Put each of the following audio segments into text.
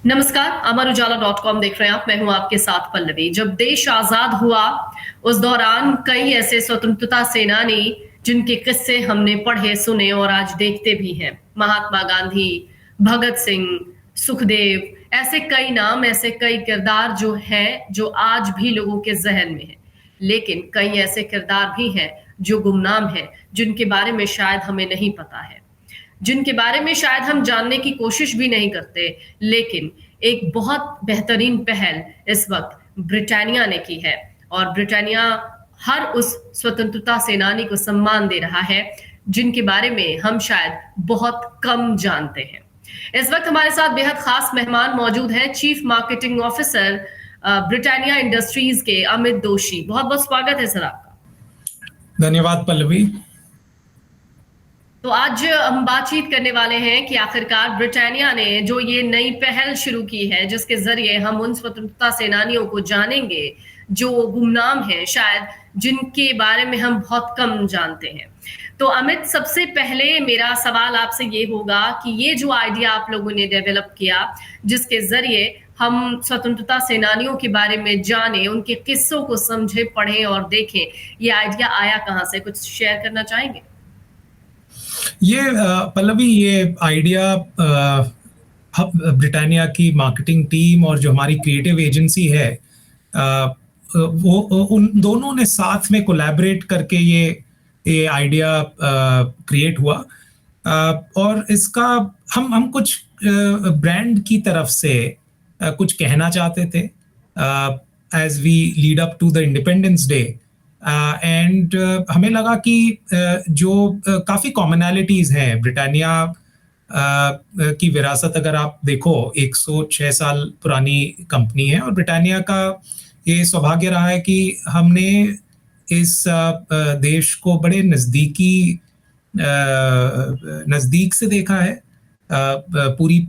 नमस्कार, अमर उजाला.com देख रहे हैं आप। मैं हूं आपके साथ पल्लवी। जब देश आजाद हुआ उस दौरान कई ऐसे स्वतंत्रता सेनानी जिनके किस्से हमने पढ़े सुने और आज देखते भी हैं। महात्मा गांधी, भगत सिंह, सुखदेव, ऐसे कई नाम, ऐसे कई किरदार जो हैं जो आज भी लोगों के जहन में हैं। लेकिन कई ऐसे किरदार भी हैं जो गुमनाम हैं, जिनके बारे में शायद हमें नहीं पता है, जिनके बारे में शायद हम जानने की कोशिश भी नहीं करते। लेकिन एक बहुत बेहतरीन पहल इस वक्त ब्रिटानिया ने की है और ब्रिटानिया हर उस स्वतंत्रता सेनानी को सम्मान दे रहा है जिनके बारे में हम शायद बहुत कम जानते हैं। इस वक्त हमारे साथ बेहद खास मेहमान मौजूद हैं, chief marketing officer Britannia industries के अमित दोषी। बहुत बहुत स्वागत है सर आपका। धन्यवाद पल्लवी। तो आज हम बातचीत करने वाले हैं कि आखिरकार ब्रिटानिया ने जो ये नई पहल शुरू की है, जिसके जरिए हम उन स्वतंत्रता सेनानियों को जानेंगे जो गुमनाम हैं, शायद जिनके बारे में हम बहुत कम जानते हैं। तो अमित, सबसे पहले मेरा सवाल आपसे ये होगा कि ये जो आइडिया आप लोगों ने डेवलप किया, जिसके जरिए हम स्वतंत्रता सेनानियों के बारे में जाने, उनके किस्सों को समझे, पढ़ें और देखें, ये आइडिया आया कहाँ से? कुछ शेयर करना चाहेंगे? ये पल्लवी, ये आइडिया ब्रिटानिया की मार्केटिंग टीम और जो हमारी क्रिएटिव एजेंसी है, वो उन दोनों ने साथ में कोलैबोरेट करके ये आइडिया क्रिएट हुआ। और इसका हम कुछ ब्रांड की तरफ से कुछ कहना चाहते थे as we lead up to the independence day. And हमें लगा कि जो काफ़ी कॉमनैलिटीज़ हैं ब्रिटानिया की विरासत, अगर आप देखो 106 साल पुरानी कंपनी है और ब्रिटानिया का ये सौभाग्य रहा है कि हमने इस देश को बड़े नज़दीक से देखा है, पूरी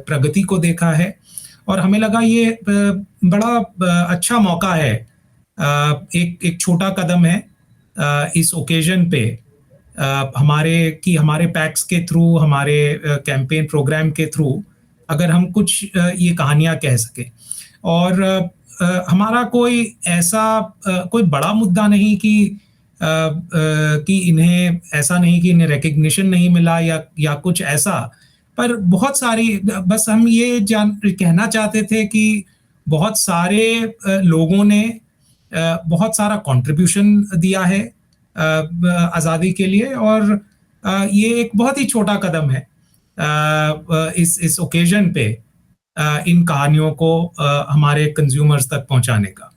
प्रगति को देखा है। और हमें लगा ये बड़ा अच्छा मौका है, एक छोटा कदम है इस ओकेजन पे हमारे पैक्स के थ्रू, हमारे कैंपेन प्रोग्राम के थ्रू अगर हम कुछ ये कहानियां कह सके। और हमारा कोई ऐसा कोई बड़ा मुद्दा नहीं कि इन्हें ऐसा नहीं कि इन्हें रिकग्निशन नहीं मिला या कुछ ऐसा, पर बहुत सारी, बस हम ये कहना चाहते थे कि बहुत सारे लोगों ने बहुत सारा कंट्रीब्यूशन दिया है आज़ादी के लिए, और ये एक बहुत ही छोटा कदम है इस ओकेजन पे इन कहानियों को हमारे कंज्यूमर्स तक पहुंचाने का।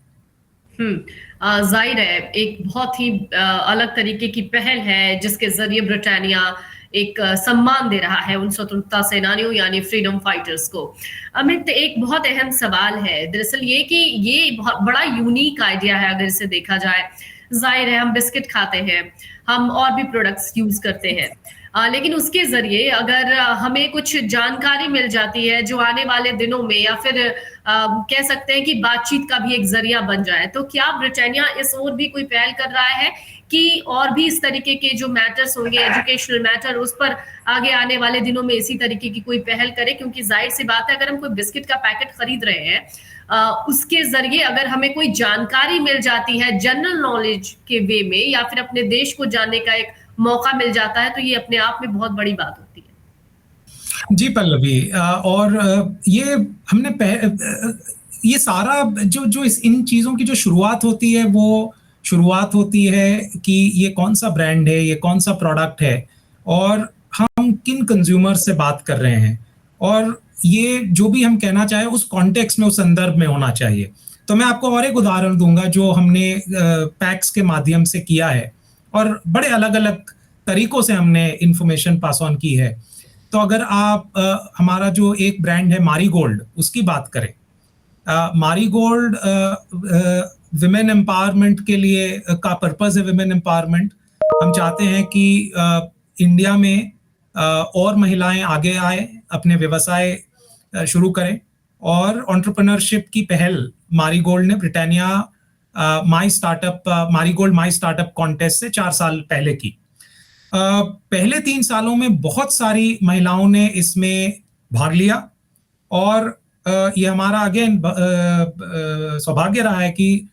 जाहिर है एक बहुत ही अलग तरीके की पहल है जिसके जरिए ब्रिटानिया एक सम्मान दे रहा है उन स्वतंत्रता सेनानियों यानी फ्रीडम फाइटर्स को। अमित, एक बहुत अहम सवाल है दरअसल ये कि ये बहुत बड़ा यूनिक आइडिया है अगर इसे देखा जाए। जाहिर है हम बिस्किट खाते हैं, हम और भी प्रोडक्ट्स यूज करते हैं, लेकिन उसके जरिए अगर हमें कुछ जानकारी मिल जाती है जो आने वाले दिनों में या फिर कह सकते हैं कि बातचीत का भी एक जरिया बन जाए, तो क्या ब्रिटानिया इस ओर भी कोई पहल कर रहा है कि और भी इस तरीके के जो मैटर्स होंगे, एजुकेशनल मैटर, उस पर आगे आने वाले दिनों में इसी तरीके की कोई पहल करे? क्योंकि जाहिर सी बात है अगर हम कोई बिस्किट का पैकेट खरीद रहे हैं, उसके जरिए अगर हमें कोई जानकारी मिल जाती है जनरल नॉलेज के वे में या फिर अपने देश को जानने का एक मौका मिल जाता है, तो ये अपने आप में बहुत बड़ी बात होती है। जी पल्लवी, और ये हमने ये सारा जो इन चीज़ों की जो शुरुआत होती है, वो शुरुआत होती है कि ये कौन सा ब्रांड है, ये कौन सा प्रोडक्ट है और हम किन कंज्यूमर से बात कर रहे हैं, और ये जो भी हम कहना चाहे उस कॉन्टेक्स्ट में, उस संदर्भ में होना चाहिए। तो मैं आपको और एक उदाहरण दूंगा जो हमने पैक्स के माध्यम से किया है और बड़े अलग अलग तरीकों से हमने इंफॉर्मेशन पास ऑन की है। तो अगर आप हमारा जो एक ब्रांड है मारीगोल्ड, उसकी बात करें, मारीगोल्ड विमेन एम्पावरमेंट के लिए का पर्पस है विमेन एम्पावरमेंट। हम चाहते हैं कि इंडिया में और महिलाएं आगे आए, अपने व्यवसाय शुरू करें, और एंटरप्रेन्योरशिप की पहल मारीगोल्ड ने Britannia marigold my startup contest से 4 साल पहले की। पहले 3 सालों में बहुत सारी महिलाओं ने इसमें भाग लिया और ये हमारा अगेन सौभाग्य रहा है कि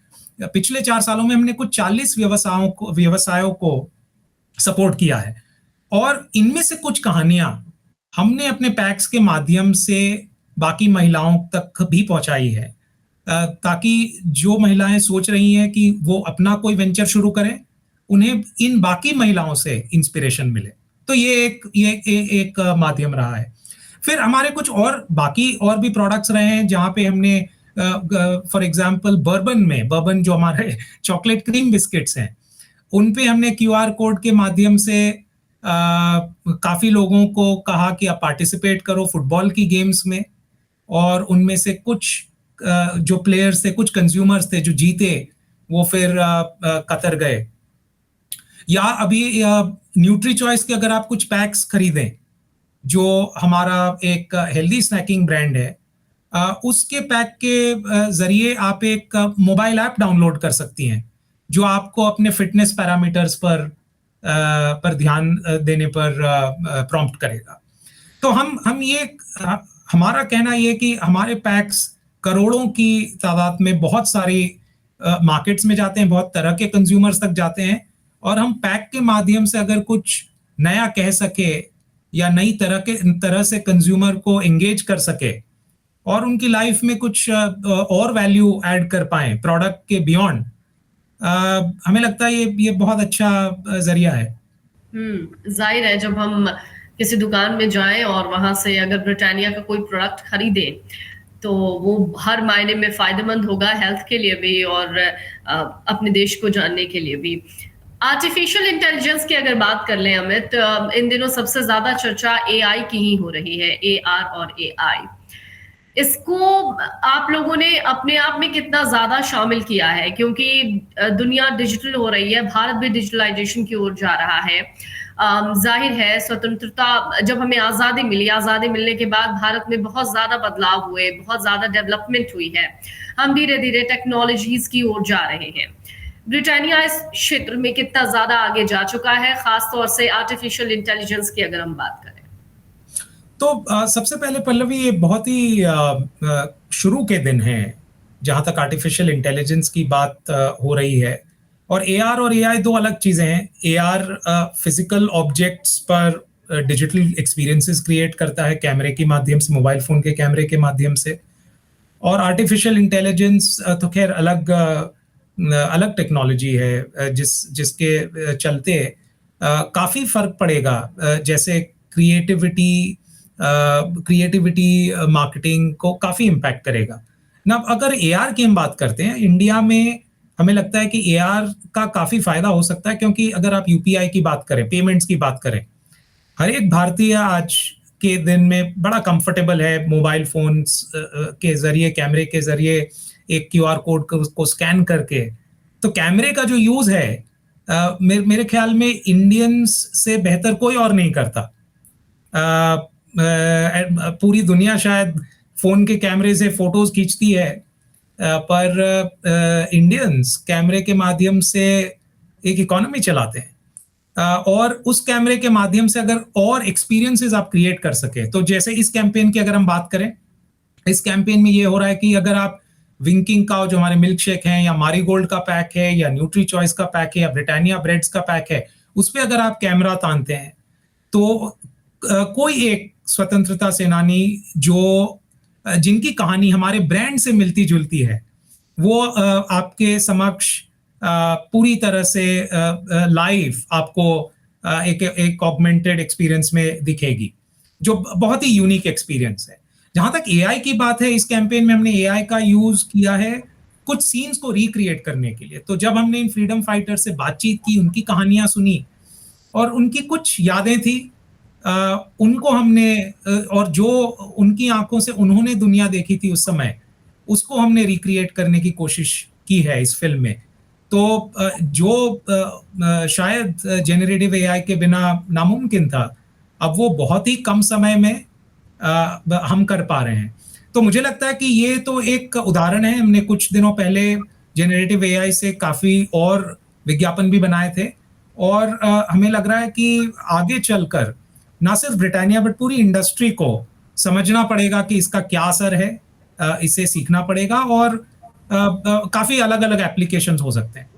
पिछले 4 सालों में हमने कुछ 40 व्यवसायों को सपोर्ट किया है, और इनमें से कुछ कहानियां हमने अपने पैक्स के माध्यम से बाकी महिलाओं तक भी पहुंचाई है, ताकि जो महिलाएं सोच रही हैं कि वो अपना कोई वेंचर शुरू करें, उन्हें इन बाकी महिलाओं से इंस्पिरेशन मिले। तो ये एक माध्यम रहा है। फिर हमारे कुछ और बाकी और भी प्रोडक्ट्स रहे हैं जहां पे हमने फॉर एग्जांपल बर्बन जो हमारे चॉकलेट क्रीम बिस्किट्स हैं, उन पे हमने क्यूआर कोड के माध्यम से काफी लोगों को कहा कि आप पार्टिसिपेट करो फुटबॉल की गेम्स में, और उनमें से कुछ जो प्लेयर्स थे, कुछ कंज्यूमर्स थे जो जीते, वो फिर कतर गए। या अभी न्यूट्री चॉइस के अगर आप कुछ पैक्स खरीदें, जो हमारा एक हेल्दी स्नैकिंग ब्रांड है, उसके पैक के जरिए आप एक मोबाइल ऐप डाउनलोड कर सकती हैं जो आपको अपने फिटनेस पैरामीटर्स पर ध्यान देने पर प्रॉम्प्ट करेगा। तो हम ये हमारा कहना ये कि हमारे पैक्स करोड़ों की तादाद में बहुत सारी मार्केट्स में जाते हैं, बहुत तरह के कंज्यूमर्स तक जाते हैं, और हम पैक के माध्यम से अगर कुछ नया कह सके या नई तरह से कंज्यूमर को एंगेज कर सके और उनकी लाइफ में कुछ और वैल्यू ऐड कर पाए प्रोडक्ट के बियॉन्ड, हमें लगता है ये बहुत अच्छा जरिया है। जाहिर है जब हम किसी दुकान में जाएं और वहां से अगर ब्रिटानिया का कोई प्रोडक्ट खरीदें तो वो हर मायने में फायदेमंद होगा, हेल्थ के लिए भी और अपने देश को जानने के लिए भी। आर्टिफिशियल इंटेलिजेंस की अगर बात कर लें अमित, इन दिनों सबसे ज्यादा चर्चा एआई की ही हो रही है, एआर और एआई। इसको आप लोगों ने अपने आप में कितना ज्यादा शामिल किया है, क्योंकि दुनिया डिजिटल हो रही है, भारत भी डिजिटलाइजेशन की ओर जा रहा है। जाहिर है स्वतंत्रता जब हमें आजादी मिली, आजादी मिलने के बाद भारत में बहुत ज्यादा बदलाव हुए, बहुत ज्यादा डेवलपमेंट हुई है, हम धीरे धीरे टेक्नोलॉजीज की ओर जा रहे हैं। ब्रिटानिया इस क्षेत्र में कितना ज्यादा आगे जा चुका है, खासतौर से आर्टिफिशियल इंटेलिजेंस की अगर हम बात करें? तो सबसे पहले पल्लवी, ये बहुत ही शुरू के दिन हैं जहां तक आर्टिफिशियल इंटेलिजेंस की बात हो रही है, और एआर और एआई दो अलग चीजें हैं। एआर फिजिकल ऑब्जेक्ट्स पर डिजिटल एक्सपीरियंसेस क्रिएट करता है कैमरे के माध्यम से, मोबाइल फोन के कैमरे के माध्यम से, और आर्टिफिशियल इंटेलिजेंस तो खैर अलग टेक्नोलॉजी है जिसके चलते काफी फर्क पड़ेगा, जैसे क्रिएटिविटी मार्केटिंग को काफी इम्पैक्ट करेगा ना। अगर एआर की हम बात करते हैं इंडिया में, हमें लगता है कि एआर का काफी फायदा हो सकता है, क्योंकि अगर आप यूपीआई की बात करें, पेमेंट्स की बात करें, हर एक भारतीय आज के दिन में बड़ा कंफर्टेबल है मोबाइल फोन्स के जरिए, कैमरे के जरिए एक क्यूआर कोड को स्कैन करके। तो कैमरे का जो यूज है मेरे ख्याल में इंडियंस से बेहतर कोई और नहीं करता। पूरी दुनिया शायद फोन के कैमरे से फोटोज खींचती है, पर इंडियंस कैमरे के माध्यम से एक इकोनॉमी चलाते हैं, और उस कैमरे के माध्यम से अगर और एक्सपीरियंसेस आप क्रिएट कर सके, तो जैसे इस कैंपेन की अगर हम बात करें, इस कैंपेन में ये हो रहा है कि अगर आप विंकिंग काउ जो हमारे मिल्क शेक हैं, या मारीगोल्ड का पैक है, या न्यूट्री चॉइस का पैक है, या ब्रिटानिया ब्रेड्स का पैक है, उस पर अगर आप कैमरा तानते हैं, तो कोई एक स्वतंत्रता सेनानी जिनकी कहानी हमारे ब्रांड से मिलती जुलती है, वो आपके समक्ष पूरी तरह से लाइव आपको एक ऑगमेंटेड एक्सपीरियंस में दिखेगी, जो बहुत ही यूनिक एक्सपीरियंस है। जहां तक एआई की बात है, इस कैंपेन में हमने एआई का यूज किया है कुछ सीन्स को रिक्रिएट करने के लिए। तो जब हमने इन फ्रीडम फाइटर से बातचीत की, उनकी कहानियां सुनी, और उनकी कुछ यादें थी, उनको हमने और जो उनकी आंखों से उन्होंने दुनिया देखी थी उस समय, उसको हमने रिक्रिएट करने की कोशिश की है इस फिल्म में। तो जो शायद जेनरेटिव एआई के बिना नामुमकिन था, अब वो बहुत ही कम समय में हम कर पा रहे हैं। तो मुझे लगता है कि ये तो एक उदाहरण है। हमने कुछ दिनों पहले जेनरेटिव एआई से काफी और विज्ञापन भी बनाए थे, और हमें लग रहा है कि आगे चलकर ना सिर्फ ब्रिटानिया बट पूरी इंडस्ट्री को समझना पड़ेगा कि इसका क्या असर है, इसे सीखना पड़ेगा और काफी अलग अलग एप्लीकेशंस हो सकते हैं।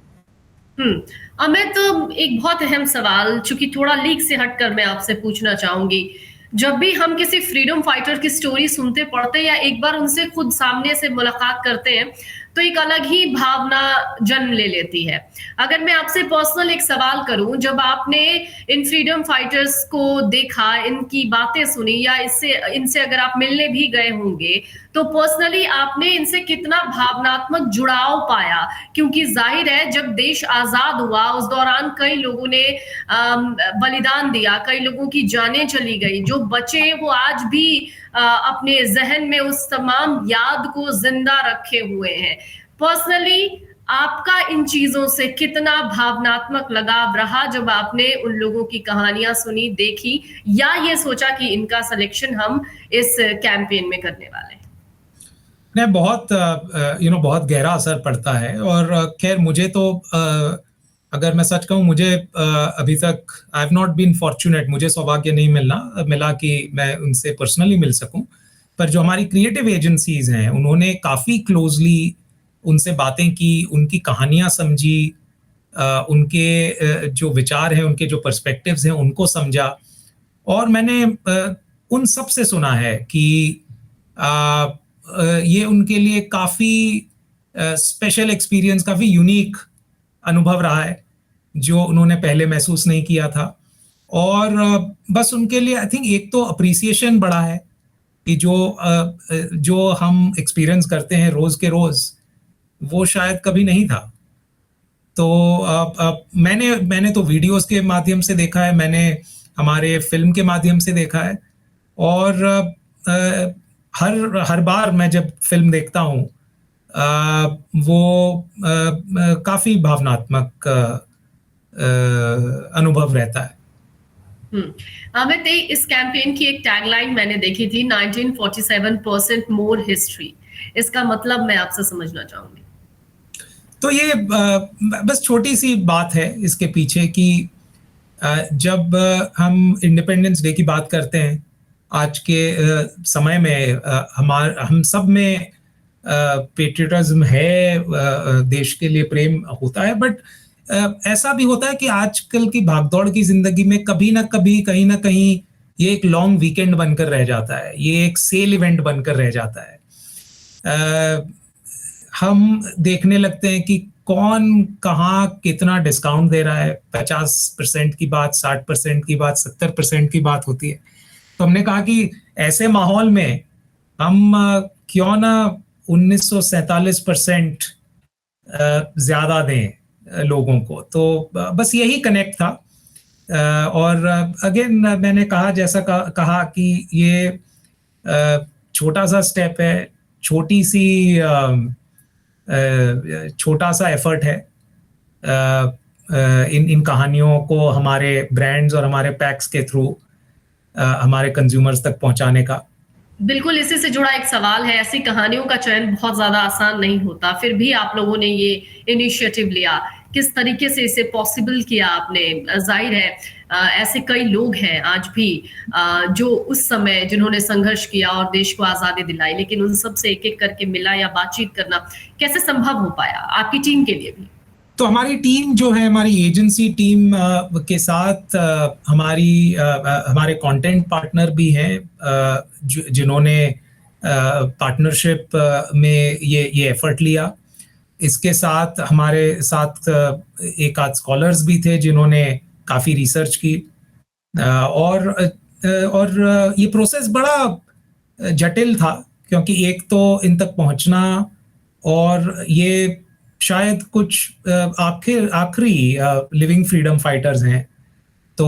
अमित, एक बहुत अहम सवाल, चूंकि थोड़ा लीक से हटकर मैं आपसे पूछना चाहूंगी। जब भी हम किसी फ्रीडम फाइटर की स्टोरी सुनते पढ़ते या एक बार उनसे खुद सामने से मुलाकात करते हैं तो एक अलग ही भावना जन्म ले लेती है। अगर मैं आपसे पर्सनल एक सवाल करूं, जब आपने इन फ्रीडम फाइटर्स को देखा, इनकी बातें सुनी या इससे इनसे अगर आप मिलने भी गए होंगे, तो पर्सनली आपने इनसे कितना भावनात्मक जुड़ाव पाया? क्योंकि जाहिर है जब देश आजाद हुआ उस दौरान कई लोगों ने बलिदान दिया, कई लोगों की जानें चली गई, जो बचे वो आज भी अपने जहन में उस तमाम याद को जिंदा रखे हुए हैं। पर्सनली आपका इन चीजों से कितना भावनात्मक लगाव रहा जब आपने उन लोगों की कहानियां सुनी, देखी, या ये सोचा कि इनका सिलेक्शन हम इस कैंपेन में करने वाले हैं? नहीं, बहुत बहुत गहरा असर पड़ता है। और खैर मुझे तो अगर मैं सच कहूँ, मुझे अभी तक I have not been fortunate, मुझे सौभाग्य नहीं मिला कि मैं उनसे पर्सनली मिल सकूं। पर जो हमारी क्रिएटिव एजेंसीज हैं उन्होंने काफ़ी क्लोजली उनसे बातें की, उनकी कहानियां समझी, उनके जो विचार हैं, उनके जो पर्सपेक्टिव्स हैं उनको समझा। और मैंने उन सब से सुना है कि ये उनके लिए काफ़ी स्पेशल एक्सपीरियंस, काफ़ी यूनिक अनुभव रहा है जो उन्होंने पहले महसूस नहीं किया था। और बस उनके लिए आई थिंक एक तो अप्रिसिएशन बढ़ा है कि जो हम एक्सपीरियंस करते हैं रोज के रोज वो शायद कभी नहीं था। तो मैंने तो वीडियोस के माध्यम से देखा है, मैंने हमारे फिल्म के माध्यम से देखा है। और हर बार मैं जब फिल्म देखता हूँ वो काफी भावनात्मक अनुभव रहता है। अमित, इस कैंपेन की एक टैगलाइन मैंने देखी थी, 1947% मोर हिस्ट्री। इसका मतलब मैं आपसे समझना चाहूंगी। तो ये बस छोटी सी बात है इसके पीछे कि जब हम इंडिपेंडेंस डे की बात करते हैं आज के समय में, हम सब में पेट्रियटिज्म है, देश के लिए प्रेम होता है। बट ऐसा भी होता है कि आजकल की भागदौड़ की जिंदगी में कभी ना कभी, कहीं ना कहीं ये एक लॉन्ग वीकेंड बनकर रह जाता है, ये एक सेल इवेंट बनकर रह जाता है। हम देखने लगते हैं कि कौन कहाँ कितना डिस्काउंट दे रहा है। 50% की बात, 60% की बात, 70% की बात होती है। तो हमने कहा कि ऐसे माहौल में हम क्यों ना 1947% ज्यादा दें लोगों को। तो बस यही कनेक्ट था। और अगेन मैंने कहा, जैसा कहा कि ये छोटा सा स्टेप है, छोटा सा एफर्ट है इन कहानियों को हमारे ब्रांड्स और हमारे पैक्स के थ्रू हमारे कंज्यूमर्स तक पहुंचाने का। बिल्कुल, इसी से जुड़ा एक सवाल है। ऐसी कहानियों का चयन बहुत ज्यादा आसान नहीं होता, फिर भी आप लोगों ने ये इनिशिएटिव लिया, किस तरीके से इसे पॉसिबल किया आपने? जाहिर है ऐसे कई लोग हैं आज भी जो उस समय जिन्होंने संघर्ष किया और देश को आजादी दिलाई, लेकिन उन सब से एक एक करके मिला या बातचीत करना कैसे संभव हो पाया आपकी टीम के लिए भी? तो हमारी टीम जो है, हमारी एजेंसी टीम के साथ हमारे कंटेंट पार्टनर भी हैं जिन्होंने पार्टनरशिप में ये एफर्ट लिया। इसके साथ हमारे साथ एक आध स्कॉलर्स भी थे जिन्होंने काफ़ी रिसर्च की। और ये प्रोसेस बड़ा जटिल था क्योंकि एक तो इन तक पहुंचना, और ये शायद कुछ आखिरी लिविंग फ्रीडम फाइटर्स हैं। तो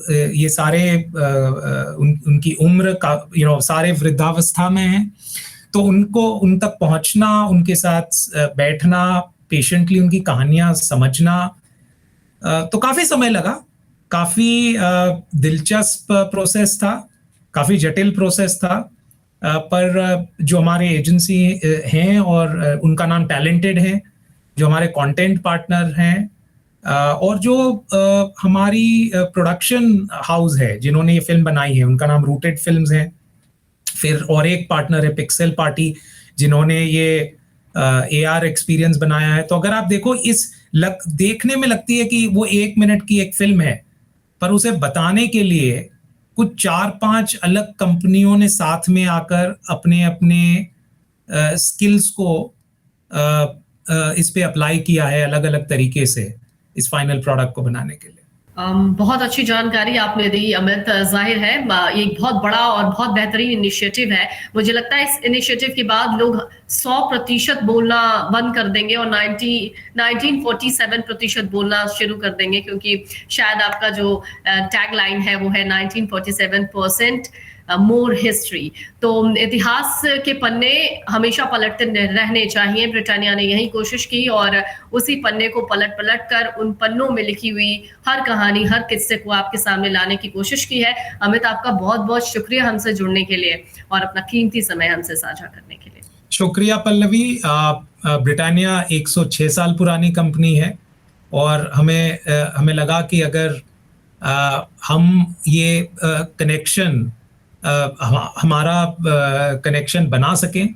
ये सारे उनकी उम्र का सारे वृद्धावस्था में हैं। तो उन तक पहुंचना, उनके साथ बैठना, पेशेंटली उनकी कहानियां समझना, तो काफ़ी समय लगा। काफ़ी दिलचस्प प्रोसेस था, काफ़ी जटिल प्रोसेस था। पर जो हमारे एजेंसी हैं और उनका नाम टैलेंटेड है, जो हमारे कंटेंट पार्टनर हैं, और जो हमारी प्रोडक्शन हाउस है जिन्होंने ये फिल्म बनाई है, उनका नाम रूटेड फिल्म्स है। फिर और एक पार्टनर है पिक्सेल पार्टी, जिन्होंने ये AR एक्सपीरियंस बनाया है। तो अगर आप देखो देखने में लगती है कि वो 1 मिनट की एक फिल्म है, पर उसे बताने के लिए कुछ 4-5 अलग कंपनियों ने साथ में आकर अपने अपने स्किल्स को इस पे अप्लाई किया है अलग अलग तरीके से इस फाइनल प्रोडक्ट को बनाने के लिए। बहुत अच्छी जानकारी आपने दी अमित। जाहिर है ये एक बहुत बड़ा और बहुत बेहतरीन इनिशिएटिव है। मुझे लगता है इस इनिशिएटिव के बाद लोग 100% बोलना बंद कर देंगे और 1947% बोलना शुरू कर देंगे, क्योंकि शायद आपका जो टैग लाइन है वो है 1947% मोर हिस्ट्री। तो इतिहास के पन्ने हमेशा पलटते रहने चाहिए। ब्रिटानिया ने यही कोशिश की और उसी पन्ने को पलट पलट कर उन पन्नों में लिखी हुई हर कहानी, हर किस्से को आपके सामने लाने की कोशिश की है। अमित, आपका बहुत बहुत शुक्रिया हमसे जुड़ने के लिए और अपना कीमती समय हमसे साझा करने के लिए। शुक्रिया पल्लवी। ब्रिटानिया 106 साल पुरानी कंपनी है और हमें लगा कि अगर हम ये कनेक्शन हमारा कनेक्शन बना सकें,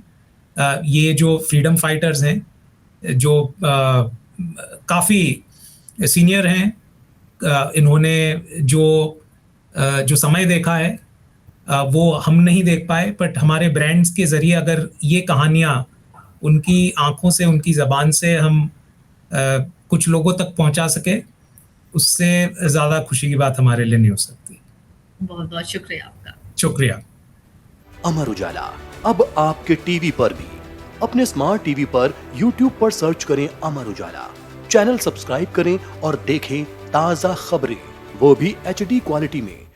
ये जो फ्रीडम फाइटर्स हैं जो काफ़ी सीनियर हैं, इन्होंने जो समय देखा है वो हम नहीं देख पाए, बट हमारे ब्रांड्स के ज़रिए अगर ये कहानियाँ उनकी आंखों से, उनकी ज़बान से हम कुछ लोगों तक पहुंचा सके, उससे ज़्यादा खुशी की बात हमारे लिए नहीं हो सकती। बहुत बहुत शुक्रिया आपका। शुक्रिया। अमर उजाला अब आपके टीवी पर भी। अपने स्मार्ट टीवी पर YouTube पर सर्च करें अमर उजाला, चैनल सब्सक्राइब करें और देखें ताजा खबरें, वो भी HD क्वालिटी में।